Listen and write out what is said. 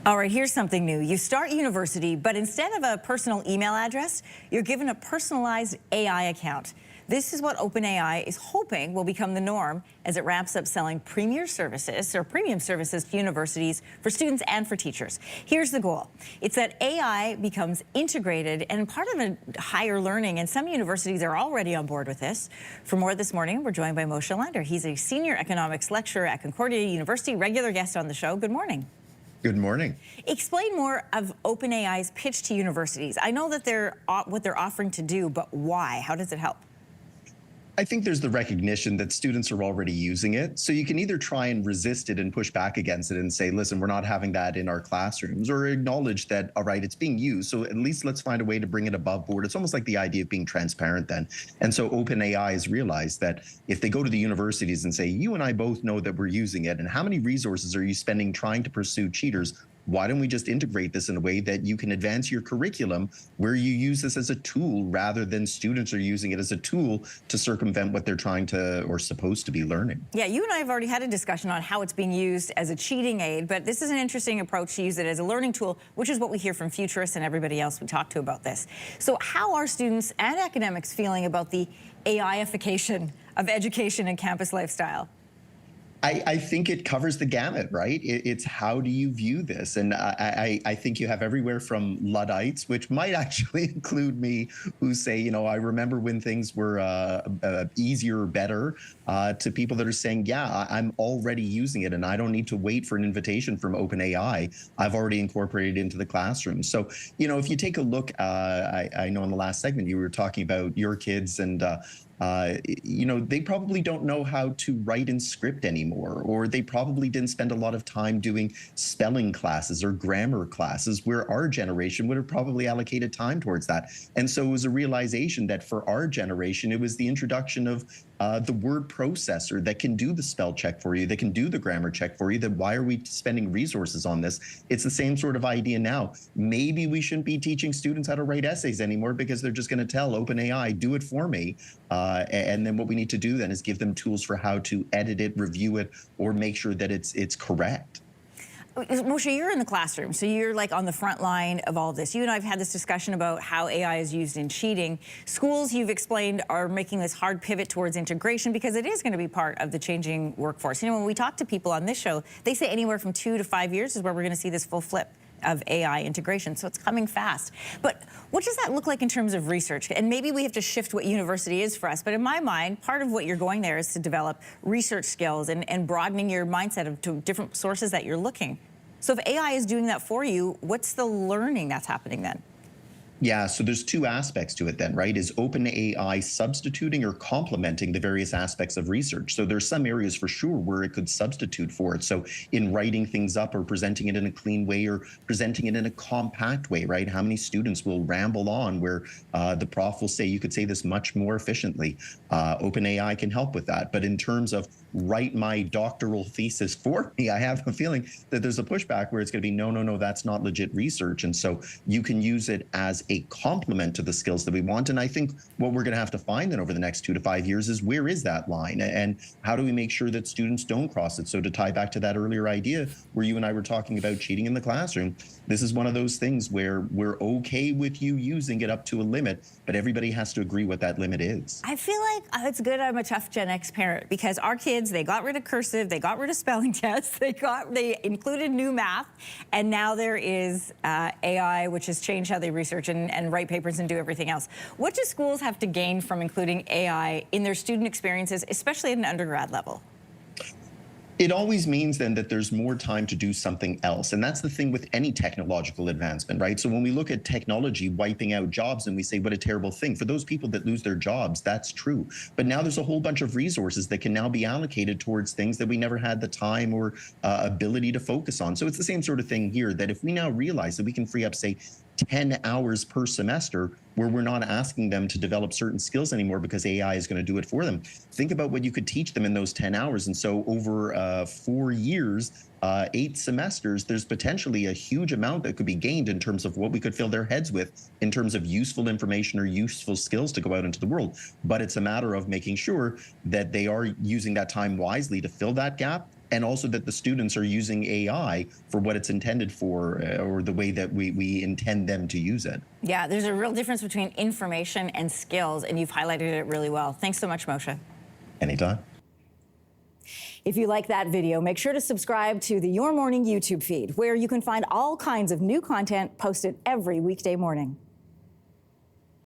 All right, here's something new. You start university, but instead of a personal email address, you're given a personalized AI account. This is what OpenAI is hoping will become the norm as it wraps up selling premium services to universities for students and for teachers. Here's the goal. It's that AI becomes integrated and part of a higher learning, and some universities are already on board with this. For more this morning, we're joined by Moshe Lander. He's a senior economics lecturer at Concordia University, regular guest on the show. Good morning. Good morning. Explain more of OpenAI's pitch to universities. I know that what they're offering to do, but why? How does it help? I think there's the recognition that students are already using it. So you can either try and resist it and push back against it and say, listen, we're not having that in our classrooms, or acknowledge that, all right, it's being used. So at least let's find a way to bring it above board. It's almost like the idea of being transparent then. And so OpenAI has realized that if they go to the universities and say, you and I both know that we're using it, and how many resources are you spending trying to pursue cheaters? Why don't we just integrate this in a way that you can advance your curriculum where you use this as a tool rather than students are using it as a tool to circumvent what they're trying to or supposed to be learning? Yeah, you and I have already had a discussion on how it's being used as a cheating aid, but this is an interesting approach to use it as a learning tool, which is what we hear from futurists and everybody else we talk to about this. So how are students and academics feeling about the AI-ification of education and campus lifestyle? I think it covers the gamut, right? It's how do you view this? And I think you have everywhere from Luddites, which might actually include me, who say, you know, I remember when things were easier or better, to people that are saying, yeah, I'm already using it and I don't need to wait for an invitation from OpenAI. I've already incorporated it into the classroom. So, you know, if you take a look, I know in the last segment you were talking about your kids and you know, they probably don't know how to write in script anymore, or they probably didn't spend a lot of time doing spelling classes or grammar classes, where our generation would have probably allocated time towards that. And so it was a realization that for our generation, it was the introduction of the word processor that can do the spell check for you, that can do the grammar check for you. That why are we spending resources on this? It's the same sort of idea now. Maybe we shouldn't be teaching students how to write essays anymore, because they're just going to tell OpenAI, do it for me. And then what we need to do then is give them tools for how to edit it, review it, or make sure that it's correct. Moshe, you're in the classroom, so you're like on the front line of all of this. You and I have had this discussion about how AI is used in cheating. Schools, you've explained, are making this hard pivot towards integration because it is going to be part of the changing workforce. You know, when we talk to people on this show, they say anywhere from 2 to 5 years is where we're going to see this full flip of AI integration, so it's coming fast. But what does that look like in terms of research? And maybe we have to shift what university is for us, but in my mind, part of what you're going there is to develop research skills and broadening your mindset to different sources that you're looking. So if AI is doing that for you, what's the learning that's happening then? Yeah, so there's two aspects to it then, right? Is OpenAI substituting or complementing the various aspects of research? So there's some areas for sure where it could substitute for it. So in writing things up or presenting it in a clean way or presenting it in a compact way, right? How many students will ramble on where the prof will say, you could say this much more efficiently. OpenAI can help with that. But in terms of write my doctoral thesis for me, I have a feeling that there's a pushback where it's going to be, no, that's not legit research. And so you can use it as a complement to the skills that we want. And I think what we're going to have to find then over the next 2 to 5 years is, where is that line and how do we make sure that students don't cross it? So to tie back to that earlier idea where you and I were talking about cheating in the classroom, this is one of those things where we're okay with you using it up to a limit, but everybody has to agree what that limit is. I feel like it's good I'm a tough Gen X parent, because our kids, they got rid of cursive, they got rid of spelling tests, they included new math, and now there is AI, which has changed how they research and write papers and do everything else. What do schools have to gain from including AI in their student experiences, especially at an undergrad level? It always means then that there's more time to do something else. And that's the thing with any technological advancement, right? So when we look at technology wiping out jobs and we say, what a terrible thing. For those people that lose their jobs, that's true. But now there's a whole bunch of resources that can now be allocated towards things that we never had the time or ability to focus on. So it's the same sort of thing here, that if we now realize that we can free up, say, 10 hours per semester where we're not asking them to develop certain skills anymore because AI is going to do it for them. Think about what you could teach them in those 10 hours. And so over 4 years, 8 semesters, there's potentially a huge amount that could be gained in terms of what we could fill their heads with in terms of useful information or useful skills to go out into the world. But it's a matter of making sure that they are using that time wisely to fill that gap, and also that the students are using AI for what it's intended for, or the way that we intend them to use it. Yeah, there's a real difference between information and skills, and you've highlighted it really well. Thanks so much, Moshe. Anytime. If you like that video, make sure to subscribe to the Your Morning YouTube feed, where you can find all kinds of new content posted every weekday morning.